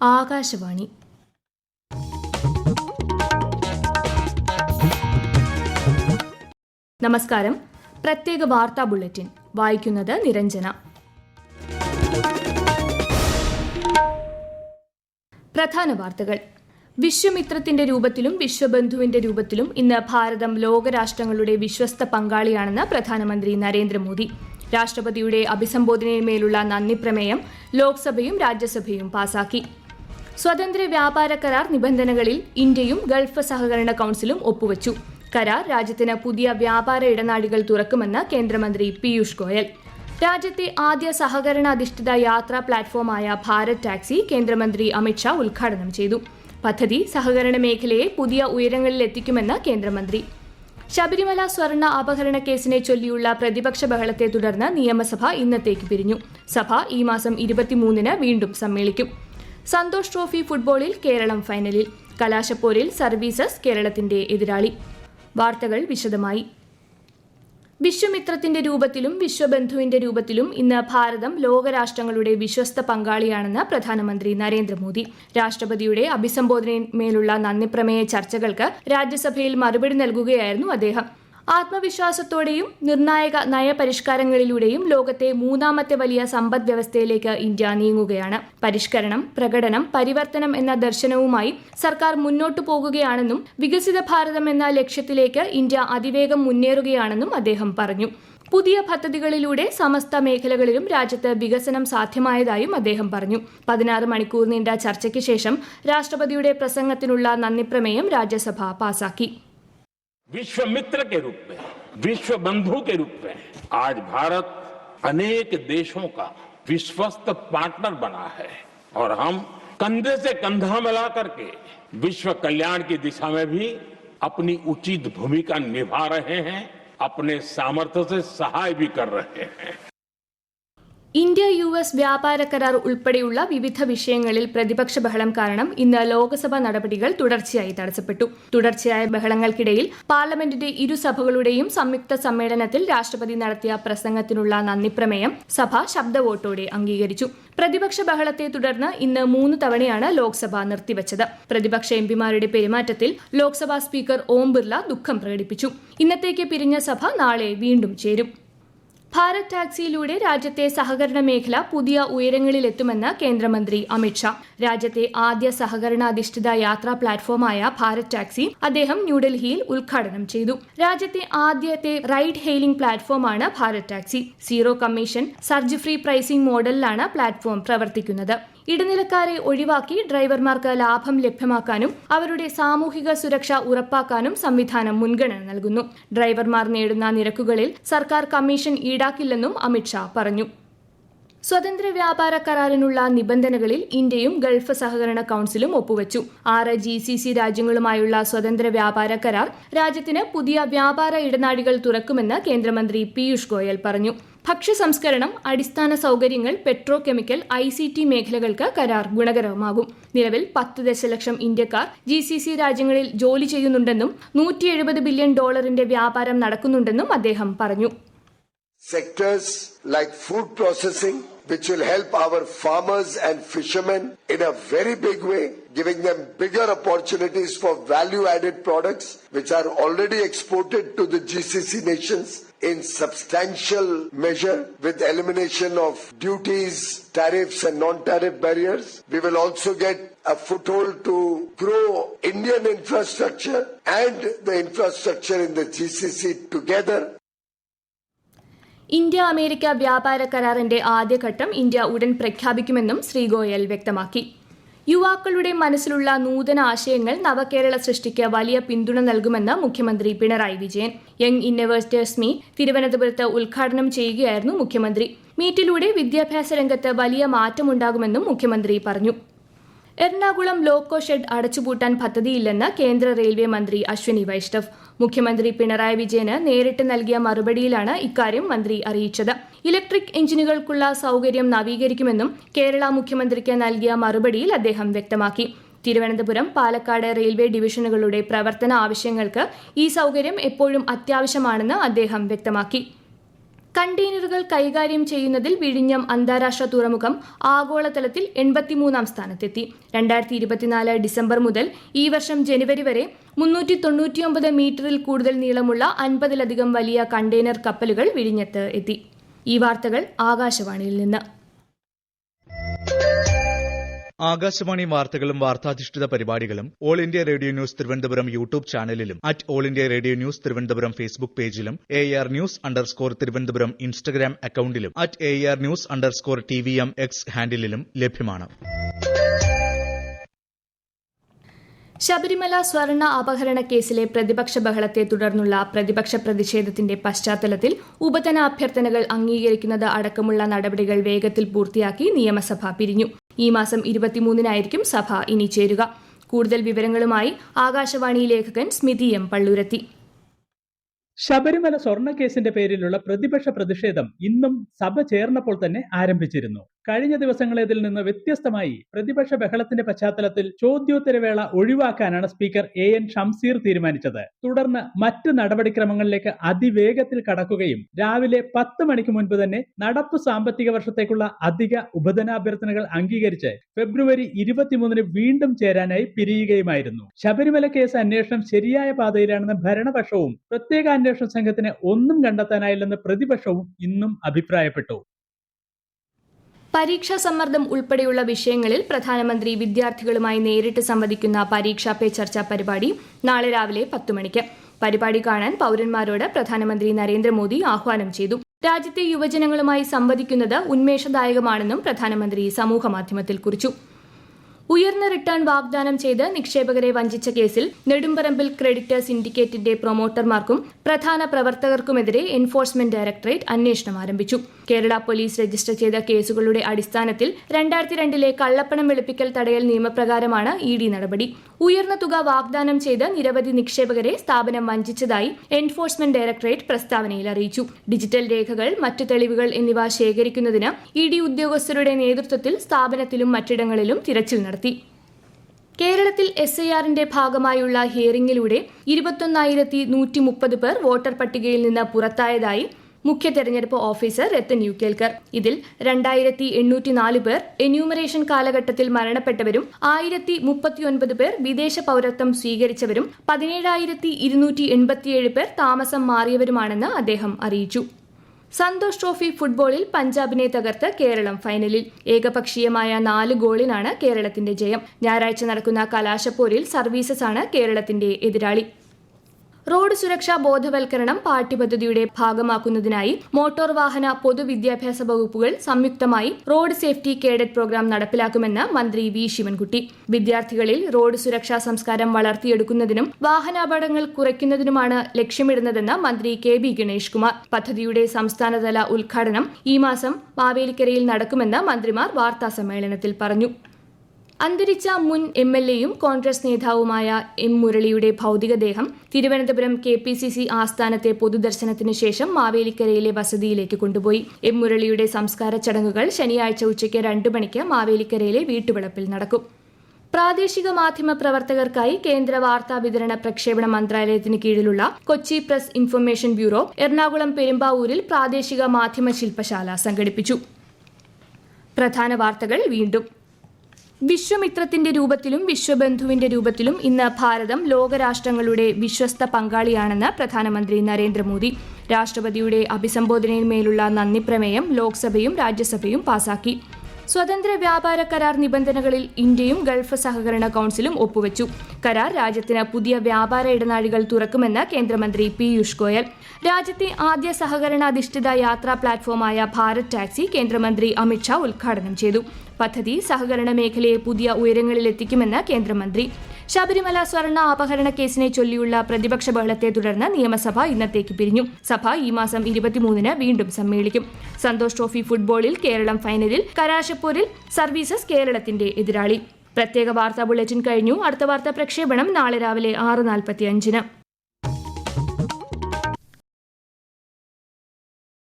ആകാശവാണി. നമസ്കാരം. പ്രത്യേക വാർത്താ ബുള്ളറ്റിൻ വായിക്കുന്നത് നിരഞ്ജന. പ്രധാന വാർത്തകൾ. വിശ്വമിത്രത്തിന്റെ രൂപത്തിലും വിശ്വബന്ധുവിന്റെ രൂപത്തിലും ഇന്ന് ഭാരതം ലോകരാഷ്ട്രങ്ങളുടെ വിശ്വസ്ത പങ്കാളിയാണെന്ന് പ്രധാനമന്ത്രി നരേന്ദ്രമോദി. രാഷ്ട്രപതിയുടെ അഭിസംബോധനയിന്മേലുള്ള നന്ദി പ്രമേയം ലോക്സഭയും രാജ്യസഭയും പാസാക്കി. സ്വതന്ത്ര വ്യാപാര കരാർ നിബന്ധനകളിൽ ഇന്ത്യയും ഗൾഫ് സഹകരണ കൌൺസിലും ഒപ്പുവച്ചു. കരാർ രാജ്യത്തിന് പുതിയ വ്യാപാര ഇടനാഴികൾ തുറക്കുമെന്ന് കേന്ദ്രമന്ത്രി പീയൂഷ് ഗോയൽ. രാജ്യത്തെ ആദ്യ സഹകരണ അധിഷ്ഠിത യാത്രാ പ്ലാറ്റ്ഫോമായ ഭാരത് ടാക്സി കേന്ദ്രമന്ത്രി അമിത്ഷാ ഉദ്ഘാടനം ചെയ്തു. പദ്ധതി സഹകരണ മേഖലയെ പുതിയ ഉയരങ്ങളിലെത്തിക്കുമെന്ന് കേന്ദ്രമന്ത്രി. ശബരിമല സ്വർണ്ണ അപഹരണ കേസിനെ ചൊല്ലിയുള്ള പ്രതിപക്ഷ ബഹളത്തെ തുടർന്ന് നിയമസഭ ഇന്നത്തേക്ക് പിരിഞ്ഞു. സഭ ഈ മാസം 23-ന് വീണ്ടും സമ്മേളിക്കും. സന്തോഷ് ട്രോഫി ഫുട്ബോളിൽ കേരളം ഫൈനലിൽ. കലാശപ്പോരിൽ സർവീസസ് കേരളത്തിന്റെ എതിരാളി. വാർത്തകൾ വിശദമായി. വിശ്വമിത്രത്തിന്റെ രൂപത്തിലും വിശ്വബന്ധുവിന്റെ രൂപത്തിലും ഇന്ന് ഭാരതം ലോകരാഷ്ട്രങ്ങളുടെ വിശ്വസ്ത പങ്കാളിയാണെന്ന് പ്രധാനമന്ത്രി നരേന്ദ്രമോദി. രാഷ്ട്രപതിയുടെ അഭിസംബോധനയിന്മേലുള്ള നന്ദിപ്രമേയ ചർച്ചകൾക്ക് രാജ്യസഭയിൽ മറുപടി നൽകുകയായിരുന്നു അദ്ദേഹം. ആത്മവിശ്വാസത്തോടെയും നിർണായക നയപരിഷ്കാരങ്ങളിലൂടെയും ലോകത്തെ മൂന്നാമത്തെ വലിയ സമ്പദ് വ്യവസ്ഥയിലേക്ക് ഇന്ത്യ നീങ്ങുകയാണ്. പരിഷ്കരണം, പ്രകടനം, പരിവർത്തനം എന്ന ദർശനവുമായി സർക്കാർ മുന്നോട്ടു പോകുകയാണെന്നും വികസിത ഭാരതം എന്ന ലക്ഷ്യത്തിലേക്ക് ഇന്ത്യ അതിവേഗം മുന്നേറുകയാണെന്നും അദ്ദേഹം പറഞ്ഞു. പുതിയ പദ്ധതികളിലൂടെ സമസ്ത മേഖലകളിലും രാജ്യത്ത് വികസനം സാധ്യമായതായും അദ്ദേഹം പറഞ്ഞു. 16 മണിക്കൂർ നീണ്ട ചർച്ചയ്ക്ക് ശേഷം രാഷ്ട്രപതിയുടെ പ്രസംഗത്തിനുള്ള നന്ദിപ്രമേയം രാജ്യസഭ പാസാക്കി. विश्व मित्र के रूप में, विश्व बंधु के रूप में आज भारत अनेक देशों का विश्वस्त पार्टनर बना है और हम कंधे से कंधा मिला करके विश्व कल्याण की दिशा में भी अपनी उचित भूमिका निभा रहे हैं, अपने सामर्थ्य से सहाय भी कर रहे हैं. ഇന്ത്യ US വ്യാപാര കരാർ ഉൾപ്പെടെയുള്ള വിവിധ വിഷയങ്ങളിൽ പ്രതിപക്ഷ ബഹളം കാരണം ഇന്ന് ലോക്സഭാ നടപടികൾ തുടർച്ചയായി തടസ്സപ്പെട്ടു. തുടർച്ചയായ ബഹളങ്ങൾക്കിടയിൽ പാർലമെന്റിന്റെ ഇരുസഭകളുടെയും സംയുക്ത സമ്മേളനത്തിൽ രാഷ്ട്രപതി നടത്തിയ പ്രസംഗത്തിനുള്ള നന്ദിപ്രമേയം സഭ ശബ്ദവോട്ടോടെ അംഗീകരിച്ചു. പ്രതിപക്ഷ ബഹളത്തെ തുടർന്ന് ഇന്ന് 3 തവണയാണ് ലോക്സഭ നിർത്തിവച്ചത്. പ്രതിപക്ഷ എംപിമാരുടെ പെരുമാറ്റത്തിൽ ലോക്സഭാ സ്പീക്കർ ഓം ബിർല ദുഃഖം പ്രകടിപ്പിച്ചു. ഇന്നത്തേക്ക് പിരിഞ്ഞ സഭ നാളെ വീണ്ടും ചേരും. ഭാരത് ടാക്സിയിലൂടെ രാജ്യത്തെ സഹകരണ മേഖല പുതിയ ഉയരങ്ങളിലെത്തുമെന്ന് കേന്ദ്രമന്ത്രി അമിത്ഷാ. രാജ്യത്തെ ആദ്യ സഹകരണ അധിഷ്ഠിത യാത്രാ പ്ലാറ്റ്ഫോമായ ഭാരത് ടാക്സി അദ്ദേഹം ന്യൂഡൽഹിയിൽ ഉദ്ഘാടനം ചെയ്തു. രാജ്യത്തെ ആദ്യത്തെ റൈഡ് ഹെയിലിംഗ് പ്ലാറ്റ്ഫോമാണ് Bharat taxi. Zero commission, surge free pricing മോഡലിലാണ് പ്ലാറ്റ്ഫോം പ്രവർത്തിക്കുന്നത്. ഇടനിലക്കാരെ ഒഴിവാക്കി ഡ്രൈവർമാർക്ക് ലാഭം ലഭ്യമാക്കാനും അവരുടെ സാമൂഹിക സുരക്ഷ ഉറപ്പാക്കാനും സംവിധാനം മുൻഗണന നൽകുന്നു. ഡ്രൈവർമാർ നേടുന്ന നിരക്കുകളിൽ സർക്കാർ കമ്മീഷൻ ഈടാക്കില്ലെന്നും അമിത്ഷാ പറഞ്ഞു. സ്വതന്ത്ര വ്യാപാര കരാറിനുള്ള നിബന്ധനകളിൽ ഇന്ത്യയും ഗൾഫ് സഹകരണ കൌൺസിലും ഒപ്പുവച്ചു. 6 GCC രാജ്യങ്ങളുമായുള്ള സ്വതന്ത്ര വ്യാപാര കരാർ രാജ്യത്തിന് പുതിയ വ്യാപാര ഇടനാഴികൾ തുറക്കുമെന്ന് കേന്ദ്രമന്ത്രി പീയൂഷ് ഗോയൽ പറഞ്ഞു. ഭക്ഷ്യ സംസ്കരണം, അടിസ്ഥാന സൗകര്യങ്ങൾ, പെട്രോ കെമിക്കൽ, ICT മേഖലകൾക്ക് കരാർ ഗുണകരമാകും. നിലവിൽ 10 ദശലക്ഷം ഇന്ത്യക്കാർ GCC രാജ്യങ്ങളിൽ ജോലി ചെയ്യുന്നുണ്ടെന്നും $170 ബില്യൺ വ്യാപാരം നടക്കുന്നുണ്ടെന്നും അദ്ദേഹം പറഞ്ഞു. Sectors like food processing, which will help our farmers and fishermen in a very big way, giving them bigger opportunities for value-added products, which are already exported to the GCC nations in substantial measure with elimination of duties, tariffs and non-tariff barriers. We will also get a foothold to grow Indian infrastructure and the infrastructure in the GCC together. India America വ്യാപാര കരാറിന്റെ ആദ്യഘട്ടം India ഉടൻ പ്രഖ്യാപിക്കുമെന്നും ശ്രീ ഗോയൽ വ്യക്തമാക്കി. യുവാക്കളുടെ മനസ്സിലുള്ള നൂതന ആശയങ്ങൾ നവകേരള സൃഷ്ടിക്ക് വലിയ പിന്തുണ നൽകുമെന്ന് മുഖ്യമന്ത്രി Pinarayi Vijayan. Young innovators meet തിരുവനന്തപുരത്ത് ഉദ്ഘാടനം ചെയ്യുകയായിരുന്നു മുഖ്യമന്ത്രി. മീറ്റിലൂടെ വിദ്യാഭ്യാസ രംഗത്ത് വലിയ മാറ്റമുണ്ടാകുമെന്നും മുഖ്യമന്ത്രി പറഞ്ഞു. എറണാകുളം ലോക്കോ ഷെഡ് അടച്ചുപൂട്ടാൻ പദ്ധതിയില്ലെന്ന് കേന്ദ്ര റെയിൽവേ മന്ത്രി അശ്വിനി വൈഷ്ണവ്. മുഖ്യമന്ത്രി പിണറായി വിജയന് നേരിട്ട് നൽകിയ മറുപടിയിലാണ് ഇക്കാര്യം മന്ത്രി അറിയിച്ചത്. ഇലക്ട്രിക് എഞ്ചിനുകൾക്കുള്ള സൗകര്യം നവീകരിക്കുമെന്നും കേരള മുഖ്യമന്ത്രിക്ക് നൽകിയ മറുപടിയിൽ അദ്ദേഹം വ്യക്തമാക്കി. തിരുവനന്തപുരം, പാലക്കാട് റെയിൽവേ ഡിവിഷനുകളുടെ പ്രവർത്തന ആവശ്യങ്ങൾക്ക് ഈ സൗകര്യം എപ്പോഴും അത്യാവശ്യമാണെന്ന് അദ്ദേഹം വ്യക്തമാക്കി. കണ്ടെയ്നറുകൾ കൈകാര്യം ചെയ്യുന്നതിൽ വിഴിഞ്ഞം അന്താരാഷ്ട്ര തുറമുഖം ആഗോളതലത്തിൽ 83-ാം സ്ഥാനത്തെത്തി. 2024 ഡിസംബർ മുതൽ ഈ വർഷം ജനുവരി വരെ 399 മീറ്ററിൽ കൂടുതൽ നീളമുള്ള 50-ലധികം വലിയ കണ്ടെയ്നർ കപ്പലുകൾ വിഴിഞ്ഞത്ത് എത്തി. ഈ വാർത്തകൾ ആകാശവാണിയിൽ നിന്ന്. ആകാശവാണി വാർത്തകളും വാർത്താധിഷ്ഠിത പരിപാടികളും All India Radio News Thiruvananthapuram YouTube ചാനലിലും All India Radio News Thiruvananthapuram Facebook പേജിലും AR News_ തിരുവനന്തപുരം ഇൻസ്റ്റഗ്രാം അക്കൌണ്ടിലും AR News_TVM X ഹാൻഡിലും ലഭ്യമാണ്. ശബരിമല സ്വർണ്ണ അപഹരണ കേസിലെ പ്രതിപക്ഷ ബഹളത്തെ തുടർന്നുള്ള പ്രതിപക്ഷ പ്രതിഷേധത്തിന്റെ പശ്ചാത്തലത്തിൽ ഉപധനാഭ്യർത്ഥനകൾ അംഗീകരിക്കുന്നത് അടക്കമുള്ള നടപടികൾ വേഗത്തിൽ പൂർത്തിയാക്കി നിയമസഭ പിരിഞ്ഞു. ഈ മാസം 23-നായിരിക്കും സഭ ഇനി ചേരുക. കൂടുതൽ വിവരങ്ങളുമായി ആകാശവാണി ലേഖകൻ സ്മിതി M. പള്ളൂരത്തി. ശബരിമല സ്വർണ്ണക്കേസിന്റെ പേരിലുള്ള പ്രതിപക്ഷ പ്രതിഷേധം ഇന്നും സഭ ചേർന്നപ്പോൾ തന്നെ ആരംഭിച്ചിരുന്നു. കഴിഞ്ഞ ദിവസങ്ങളേതിൽ നിന്ന് വ്യത്യസ്തമായി പ്രതിപക്ഷ ബഹളത്തിന്റെ പശ്ചാത്തലത്തിൽ ചോദ്യോത്തരവേള ഒഴിവാക്കാനാണ് സ്പീക്കർ AN ഷംസീർ തീരുമാനിച്ചത്. തുടർന്ന് മറ്റ് നടപടിക്രമങ്ങളിലേക്ക് അതിവേഗത്തിൽ കടക്കുകയും രാവിലെ 10 മണിക്ക് മുൻപ് തന്നെ നടപ്പ് സാമ്പത്തിക വർഷത്തേക്കുള്ള അധിക ഉപധനാഭ്യർത്ഥനകൾ അംഗീകരിച്ച് ഫെബ്രുവരി 23-ന് വീണ്ടും ചേരാനായി പിരിയുകയുമായിരുന്നു. ശബരിമല കേസ് അന്വേഷണം ശരിയായ പാതയിലാണെന്ന് ഭരണപക്ഷവും പ്രത്യേക അന്വേഷണ സംഘത്തിന് ഒന്നും കണ്ടെത്താനായില്ലെന്ന് പ്രതിപക്ഷവും ഇന്നും അഭിപ്രായപ്പെട്ടു. പരീക്ഷാ സമ്മർദ്ദം ഉൾപ്പെടെയുള്ള വിഷയങ്ങളിൽ പ്രധാനമന്ത്രി വിദ്യാർത്ഥികളുമായി നേരിട്ട് സംവദിക്കുന്ന പരീക്ഷാ പേ ചർച്ച പരിപാടി നാളെ രാവിലെ 10 മണിക്ക്. പരിപാടി കാണാൻ പൌരന്മാരോട് പ്രധാനമന്ത്രി നരേന്ദ്രമോദി ആഹ്വാനം ചെയ്തു. രാജ്യത്തെ യുവജനങ്ങളുമായി സംവദിക്കുന്നത് ഉന്മേഷദായകമാണെന്നും പ്രധാനമന്ത്രി സമൂഹമാധ്യമത്തിൽ കുറിച്ചു. ഉയർന്ന റിട്ടേൺ വാഗ്ദാനം ചെയ്ത് നിക്ഷേപകരെ വഞ്ചിച്ച കേസിൽ നെടുമ്പറമ്പിൽ ക്രെഡിറ്റേഴ്സ് സിൻഡിക്കേറ്റിന്റെ പ്രൊമോട്ടർമാർക്കും പ്രധാന പ്രവർത്തകർക്കുമെതിരെ എൻഫോഴ്സ്മെന്റ് ഡയറക്ടറേറ്റ് അന്വേഷണം ആരംഭിച്ചു. കേരള പോലീസ് രജിസ്റ്റർ ചെയ്ത കേസുകളുടെ അടിസ്ഥാനത്തിൽ 2002-ലെ കള്ളപ്പണം വെളുപ്പിക്കൽ തടയൽ നിയമപ്രകാരമാണ് ED നടപടി. ഉയർന്ന തുക വാഗ്ദാനം ചെയ്ത് നിരവധി നിക്ഷേപകരെ സ്ഥാപനം വഞ്ചിച്ചതായി എൻഫോഴ്സ്മെന്റ് ഡയറക്ടറേറ്റ് പ്രസ്താവനയിൽ അറിയിച്ചു. ഡിജിറ്റൽ രേഖകൾ, മറ്റ് തെളിവുകൾ എന്നിവ ശേഖരിക്കുന്നതിന് ED ഉദ്യോഗസ്ഥരുടെ നേതൃത്വത്തിൽ സ്ഥാപനത്തിലും മറ്റിടങ്ങളിലും തിരച്ചിൽ നടത്തി. കേരളത്തിൽ SIR-ന്റെ ഭാഗമായുള്ള ഹിയറിംഗിലൂടെ 21,130 പേർ വോട്ടർ പട്ടികയിൽ നിന്ന് പുറത്തായതായി മുഖ്യ തെരഞ്ഞെടുപ്പ് ഓഫീസർ രത്തൻ യു കേൽക്കർ. ഇതിൽ 2,804 പേർ എന്യൂമറേഷൻ കാലഘട്ടത്തിൽ മരണപ്പെട്ടവരും 1,039 പേർ വിദേശ പൌരത്വം സ്വീകരിച്ചവരും 17,287 പേർ താമസം മാറിയവരുമാണെന്ന് അദ്ദേഹം അറിയിച്ചു. സന്തോഷ് ട്രോഫി ഫുട്ബോളിൽ പഞ്ചാബിനെ തകർത്ത് കേരളം ഫൈനലിൽ. ഏകപക്ഷീയമായ 4 ഗോളിനാണ് കേരളത്തിന്റെ ജയം. ഞായറാഴ്ച നടക്കുന്ന കലാശപ്പോരിൽ സർവീസസ് ആണ് കേരളത്തിന്റെ എതിരാളി. റോഡ് സുരക്ഷാ ബോധവൽക്കരണം പാഠ്യപദ്ധതിയുടെ ഭാഗമാക്കുന്നതിനായി മോട്ടോർ വാഹന പൊതുവിദ്യാഭ്യാസ വകുപ്പുകൾ സംയുക്തമായി റോഡ് സേഫ്റ്റി കേഡറ്റ് പ്രോഗ്രാം നടപ്പിലാക്കുമെന്ന് മന്ത്രി V. ശിവൻകുട്ടി. വിദ്യാർത്ഥികളിൽ റോഡ് സുരക്ഷാ സംസ്കാരം വളർത്തിയെടുക്കുന്നതിനും വാഹനാപകടങ്ങൾ കുറയ്ക്കുന്നതിനുമാണ് ലക്ഷ്യമിടുന്നതെന്ന് മന്ത്രി KB ഗണേഷ് കുമാർ. പദ്ധതിയുടെ സംസ്ഥാനതല ഉദ്ഘാടനം ഈ മാസം മാവേലിക്കരയിൽ നടക്കുമെന്ന് മന്ത്രിമാർ വാർത്താസമ്മേളനത്തിൽ പറഞ്ഞു. അന്തരിച്ച മുൻ MLA-യും കോൺഗ്രസ് നേതാവുമായ M. മുരളിയുടെ ഭൌതികദേഹം തിരുവനന്തപുരം KPCC ആസ്ഥാനത്തെ പൊതുദർശനത്തിന് ശേഷം മാവേലിക്കരയിലെ വസതിയിലേക്ക് കൊണ്ടുപോയി. M. മുരളിയുടെ സംസ്കാര ചടങ്ങുകൾ ശനിയാഴ്ച ഉച്ചയ്ക്ക് 2 മണിക്ക് മാവേലിക്കരയിലെ വീട്ടുവളപ്പിൽ നടക്കും. പ്രാദേശിക മാധ്യമ പ്രവർത്തകർക്കായി കേന്ദ്ര വാർത്താ വിതരണ പ്രക്ഷേപണ മന്ത്രാലയത്തിന് കീഴിലുള്ള Kochi Press Information Bureau Ernakulam പെരുമ്പാവൂരിൽ പ്രാദേശിക മാധ്യമ ശില്പശാല സംഘടിപ്പിച്ചു. പ്രധാന വാർത്തകൾ വീണ്ടും. വിശ്വമിത്രത്തിന്റെ രൂപത്തിലും വിശ്വബന്ധുവിന്റെ രൂപത്തിലും ഇന്ന് ഭാരതം ലോകരാഷ്ട്രങ്ങളുടെ വിശ്വസ്ത പങ്കാളിയാണെന്ന് പ്രധാനമന്ത്രി നരേന്ദ്രമോദി. രാഷ്ട്രപതിയുടെ അഭിസംബോധനയിന്മേലുള്ള നന്ദി പ്രമേയം ലോക്സഭയും രാജ്യസഭയും പാസാക്കി. സ്വതന്ത്ര വ്യാപാര കരാർ നിബന്ധനകളിൽ ഇന്ത്യയും ഗൾഫ് സഹകരണ കൌൺസിലും ഒപ്പുവച്ചു. കരാർ രാജ്യത്തിന് പുതിയ വ്യാപാര ഇടനാഴികൾ തുറക്കുമെന്ന് കേന്ദ്രമന്ത്രി പീയൂഷ് ഗോയൽ. രാജ്യത്തെ ആദ്യ സഹകരണാധിഷ്ഠിത യാത്രാ പ്ലാറ്റ്ഫോമായ ഭാരത് ടാക്സി കേന്ദ്രമന്ത്രി അമിത്ഷാ ഉദ്ഘാടനം ചെയ്തു. പദ്ധതി സഹകരണ മേഖലയെ പുതിയ ഉയരങ്ങളിലെത്തിക്കുമെന്ന് കേന്ദ്രമന്ത്രി. ശബരിമല സ്വർണ്ണ അപഹരണ കേസിനെ ചൊല്ലിയുള്ള പ്രതിപക്ഷ ബഹളത്തെ തുടർന്ന് നിയമസഭ ഇന്നത്തേക്ക് പിരിഞ്ഞു. സഭ ഈ മാസം 23-ന് വീണ്ടും സമ്മേളിക്കും. സന്തോഷ് ട്രോഫി ഫുട്ബോളിൽ കേരളം ഫൈനലിൽ. കലാശപ്പോരിൽ സർവീസസ് കേരളത്തിന്റെ എതിരാളി. പ്രത്യേക വാർത്താ ബുള്ളറ്റിൻ കഴിഞ്ഞു. അടുത്ത വാർത്താ പ്രക്ഷേപണം നാളെ രാവിലെ 6:45-ന്.